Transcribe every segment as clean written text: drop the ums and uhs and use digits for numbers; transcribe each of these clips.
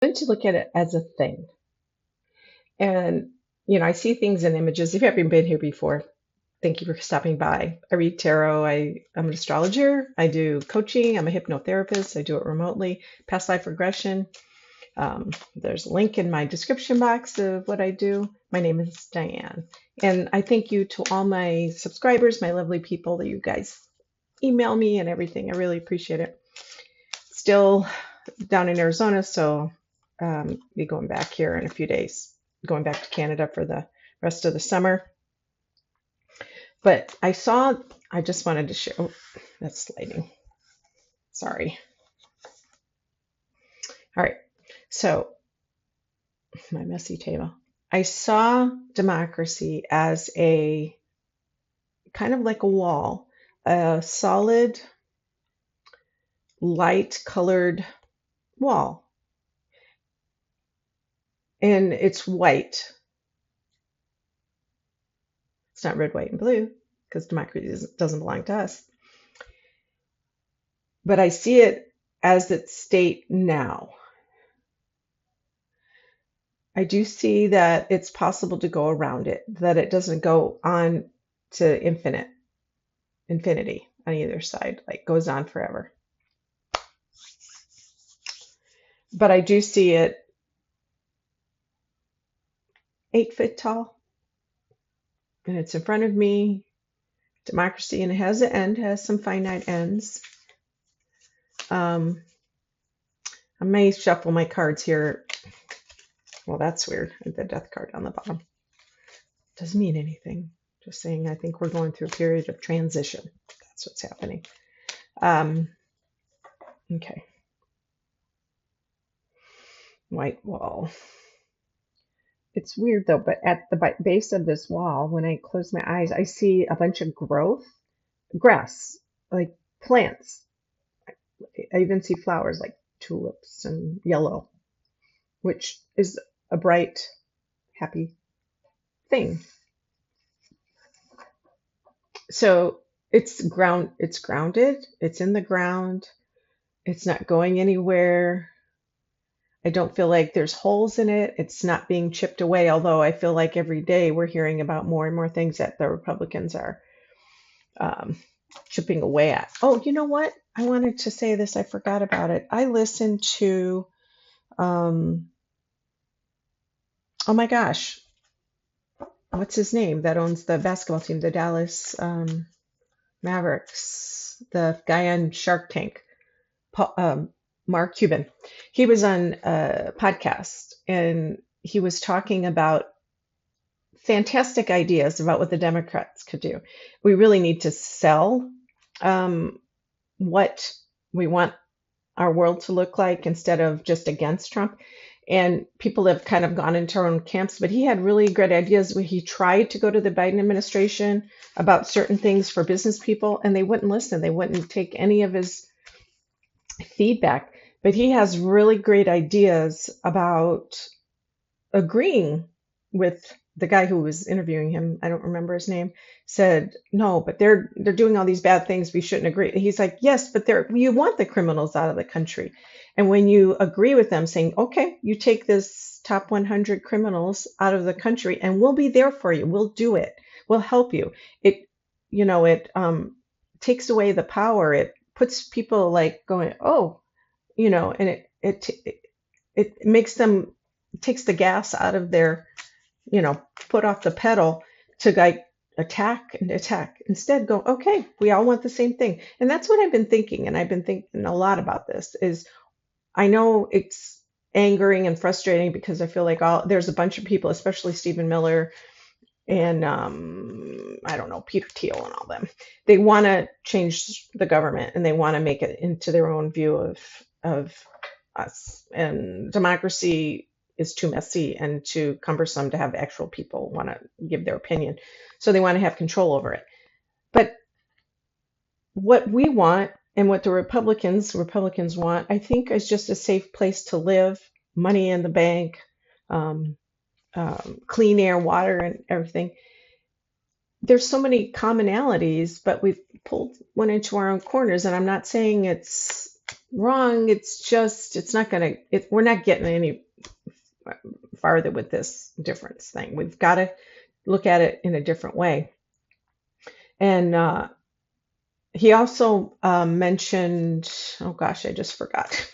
tend to look at it as a thing. And, I see things in images. If you haven't been here before, thank you for stopping by. I read tarot. I'm an astrologer. I do coaching. I'm a hypnotherapist. I do it remotely. Past life regression. There's a link in my description box of what I do. My name is Diane. And I thank you to all my subscribers, my lovely people that you guys email me and everything. I really appreciate it. Still down in Arizona, so be going back here in a few days, going back to Canada for the rest of the summer. But I just wanted to share, oh, that's sliding. Sorry. All right, so my messy table. I saw democracy as a kind of like a wall, a solid, light colored wall. And it's white. It's not red, white, and blue because democracy doesn't belong to us. But I see it as its state now. I do see that it's possible to go around it, that it doesn't go on to infinity on either side, like goes on forever. But I do see it 8 foot tall, and it's in front of me. Democracy, and it has an end, has some finite ends. I may shuffle my cards here. Well, that's weird. The death card on the bottom doesn't mean anything. Just saying, I think we're going through a period of transition. That's what's happening. Okay. White wall. It's weird though, but at the base of this wall, when I close my eyes, I see a bunch of grass, like plants. I even see flowers like tulips and yellow, which is a bright, happy thing. So it's grounded, it's in the ground, it's not going anywhere. I don't feel like there's holes in it. It's not being chipped away, although I feel like every day we're hearing about more and more things that the Republicans are chipping away at. Oh, you know what? I wanted to say this. I forgot about it. I listened to, oh my gosh, what's his name that owns the basketball team, the Dallas Mavericks, the guy on Shark Tank, Mark Cuban. He was on a podcast and he was talking about fantastic ideas about what the Democrats could do. We really need to sell what we want our world to look like instead of just against Trump. And people have kind of gone into their own camps, but he had really great ideas where he tried to go to the Biden administration about certain things for business people, and they wouldn't listen. They wouldn't take any of his feedback. But he has really great ideas about agreeing with the guy who was interviewing him. I don't remember his name. Said, no, but they're doing all these bad things. We shouldn't agree. And he's like, yes, but you want the criminals out of the country. And when you agree with them saying, okay, you take this top 100 criminals out of the country and we'll be there for you. We'll do it. We'll help you. It takes away the power. It puts people like going, oh, and it makes them, takes the gas out of their, put off the pedal to like attack. Instead go, okay, we all want the same thing. And that's what I've been thinking. And I've been thinking a lot about this is, I know it's angering and frustrating because I feel like there's a bunch of people, especially Stephen Miller and I don't know, Peter Thiel and all them. They want to change the government and they want to make it into their own view of us. And democracy is too messy and too cumbersome to have actual people want to give their opinion. So they want to have control over it. But what we want and what the Republicans want, I think, is just a safe place to live, money in the bank, clean air, water, and everything. There's so many commonalities, but we've pulled one into our own corners. And I'm not saying it's wrong. It's not going to, we're not getting any farther with this difference thing. We've got to look at it in a different way. And he also mentioned, oh gosh, I just forgot,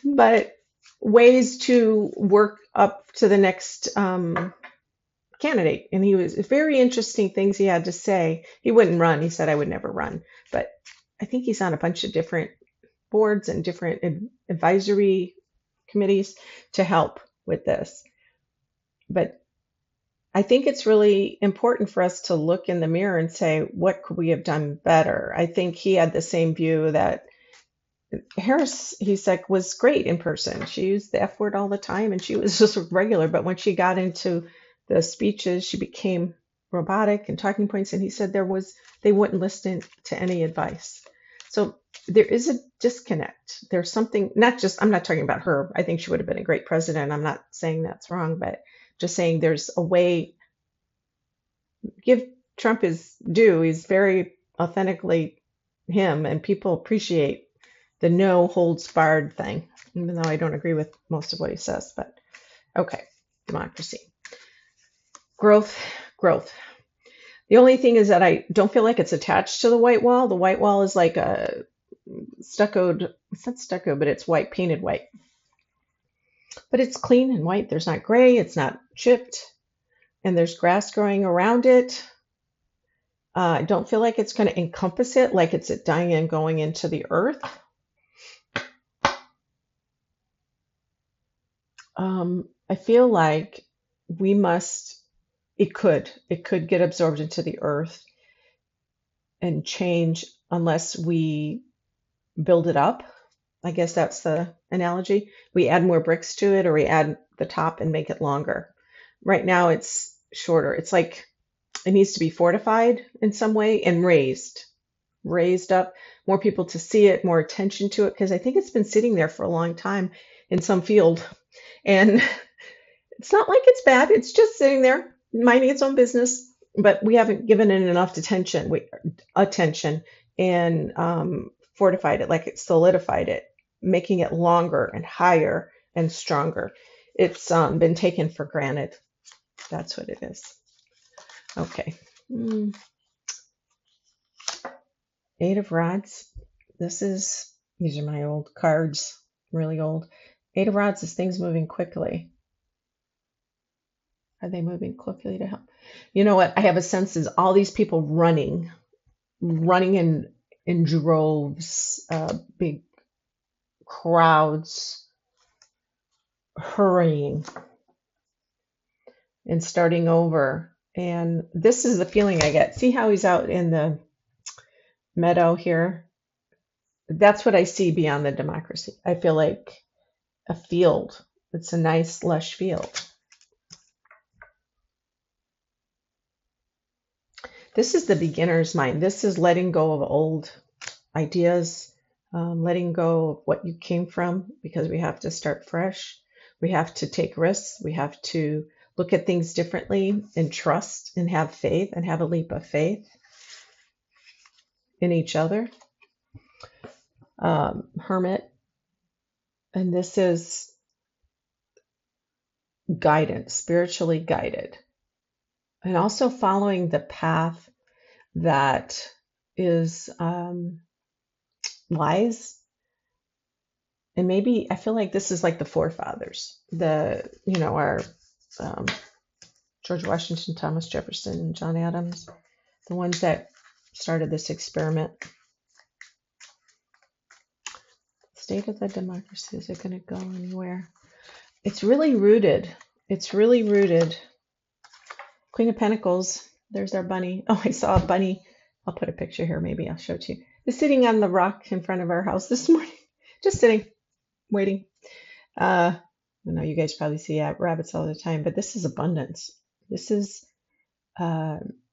but ways to work up to the next candidate. And he was very interesting things he had to say. He wouldn't run. He said, I would never run. But I think he's on a bunch of different boards and different advisory committees to help with this. But I think it's really important for us to look in the mirror and say, what could we have done better? I think he had the same view that Harris, he's like, was great in person. She used the F word all the time and she was just regular. But when she got into the speeches, she became robotic and talking points. And he said they wouldn't listen to any advice. So there is a disconnect. There's something, not just, I'm not talking about her. I think she would have been a great president. I'm not saying that's wrong, but just saying there's a way, give Trump his due. He's very authentically him, and people appreciate the no holds barred thing, even though I don't agree with most of what he says. But okay, democracy, growth. The only thing is that I don't feel like it's attached to the white wall. The white wall is like a stuccoed, it's not stucco, but it's white, painted white. But it's clean and white. There's not gray, it's not chipped, and there's grass growing around it. I don't feel like it's going to encompass it like it's a Diane going into the earth. I feel like it could get absorbed into the earth and change unless we build it up. I guess that's the analogy. We add more bricks to it, or we add the top and make it longer. Right now it's shorter. It's like it needs to be fortified in some way and raised up, more people to see it, more attention to it, because I think it's been sitting there for a long time in some field. And it's not like it's bad. It's just sitting there, minding its own business, but we haven't given it enough attention and fortified it, like it solidified it, making it longer and higher and stronger. It's been taken for granted. That's what it is. Okay. Eight of Rods. These are my old cards, really old. Eight of Rods is things moving quickly. Are they moving quickly to help? You know what? I have a sense is all these people running in droves, big crowds, hurrying and starting over. And this is the feeling I get. See how he's out in the meadow here? That's what I see beyond the democracy. I feel like a field. It's a nice, lush field. This is the beginner's mind. This is letting go of old ideas, letting go of what you came from, because we have to start fresh. We have to take risks. We have to look at things differently and trust and have faith and have a leap of faith in each other. Hermit. And this is guidance, spiritually guided. And also following the path that is wise. And maybe I feel like this is like the forefathers, our George Washington, Thomas Jefferson, John Adams, the ones that started this experiment. State of the democracy, is it going to go anywhere? It's really rooted. Queen of Pentacles, there's our bunny. Oh, I saw a bunny. I'll put a picture here, maybe I'll show it to you. It's sitting on the rock in front of our house this morning, just sitting, waiting. I know you guys probably see rabbits all the time, but this is abundance. This is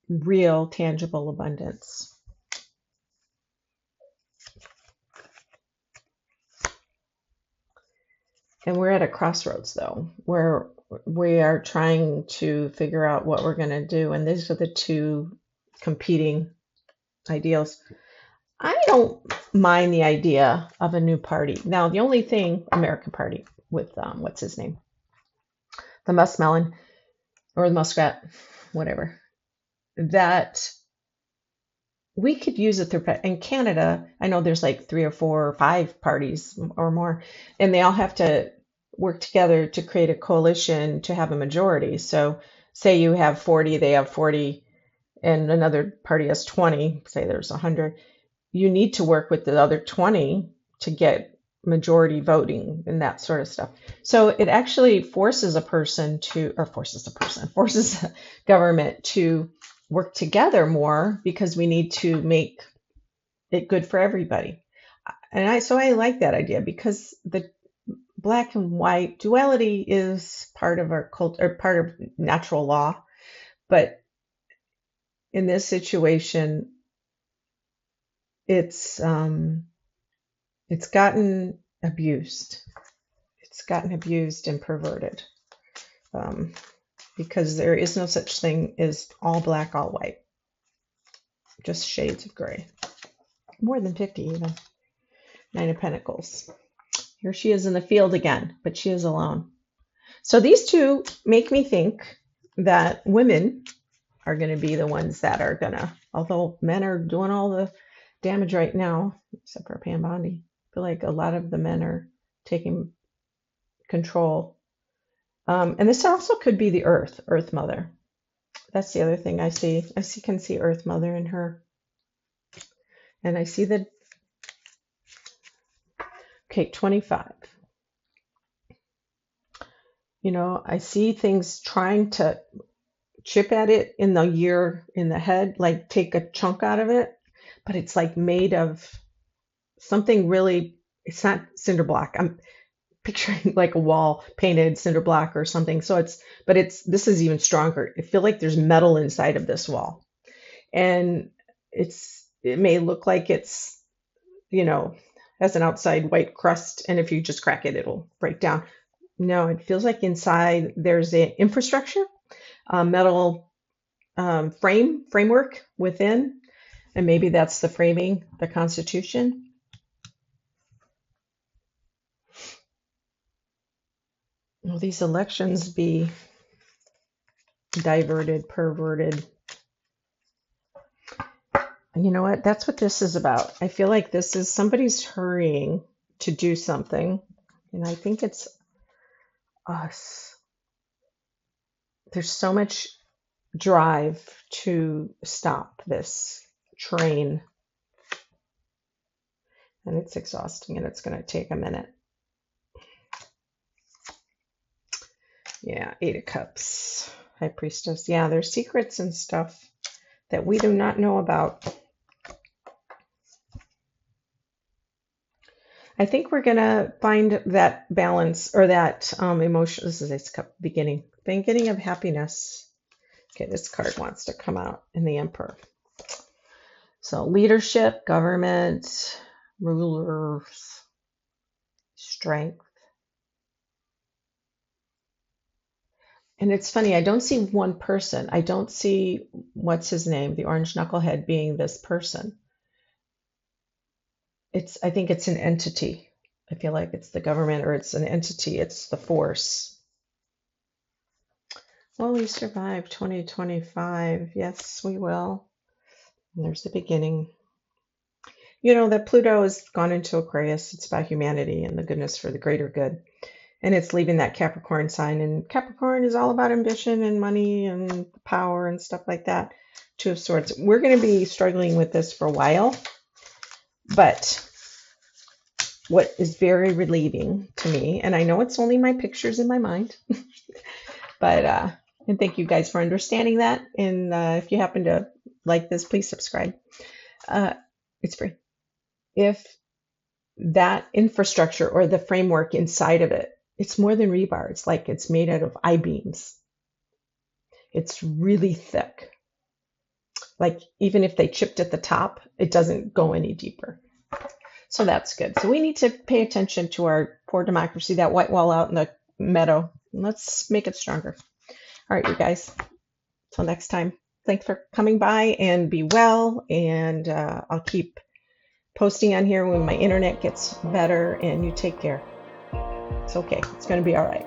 real, tangible abundance. And we're at a crossroads, though, where we are trying to figure out what we're going to do. And these are the two competing ideals. I don't mind the idea of a new party. Now, the only thing, American Party with what's his name, the muskmelon or the muskrat, whatever, that we could use it through in Canada. I know there's like 3 or 4 or 5 parties or more, and they all have to work together to create a coalition to have a majority. So, say you have 40, they have 40, and another party has 20. Say there's 100. You need to work with the other 20 to get majority voting and that sort of stuff. So it actually forces a person to, or forces a government to work together more because we need to make it good for everybody. So I like that idea because the black and white duality is part of our culture, or part of natural law. But in this situation, it's gotten abused. It's gotten abused and perverted um, because there is no such thing as all black, all white, just shades of gray. More than 50 even. 9 of Pentacles. Here she is in the field again, but she is alone. So these two make me think that women are going to be the ones that are going to, although men are doing all the damage right now, except for Pam Bondi. I feel like a lot of the men are taking control. And this also could be the Earth Mother. That's the other thing I see. Can see Earth Mother in her. And I see the, okay, 25. You know, I see things trying to chip at it in the head, like take a chunk out of it, but it's like made of something really, it's not cinder block. I'm picturing like a wall painted cinder block or something. So this is even stronger. I feel like there's metal inside of this wall. And it may look like it's, has an outside white crust. And if you just crack it, it'll break down. No, it feels like inside there's an infrastructure, a metal framework within. And maybe that's the framing, the Constitution. Will these elections be diverted, perverted? And you know what? That's what this is about. I feel like this is somebody's hurrying to do something. And I think it's us. There's so much drive to stop this train. And it's exhausting and it's going to take a minute. Yeah, 8 of Cups, High Priestess. Yeah, there's secrets and stuff that we do not know about. I think we're going to find that balance or that emotion. This is Ace of Cups, beginning of happiness. Okay, this card wants to come out in the Emperor. So leadership, government, rulers, strength. And it's funny, I don't see one person. I don't see, what's his name, the orange knucklehead being this person. I think it's an entity. I feel like it's the government or it's an entity. It's the force. Will we survive 2025? Yes, we will. And there's the beginning. You know, that Pluto has gone into Aquarius. It's about humanity and the goodness for the greater good. And it's leaving that Capricorn sign. And Capricorn is all about ambition and money and power and stuff like that. 2 of Swords. We're going to be struggling with this for a while. But what is very relieving to me, and I know it's only my pictures in my mind, but and thank you guys for understanding that. And if you happen to like this, please subscribe. It's free. If that infrastructure or the framework inside of it, it's more than rebar. It's like it's made out of I-beams. It's really thick. Like even if they chipped at the top, it doesn't go any deeper. So that's good. So we need to pay attention to our poor democracy, that white wall out in the meadow. Let's make it stronger. All right, you guys. Till next time. Thanks for coming by and be well. And I'll keep posting on here when my internet gets better, and you take care. It's okay. It's going to be all right.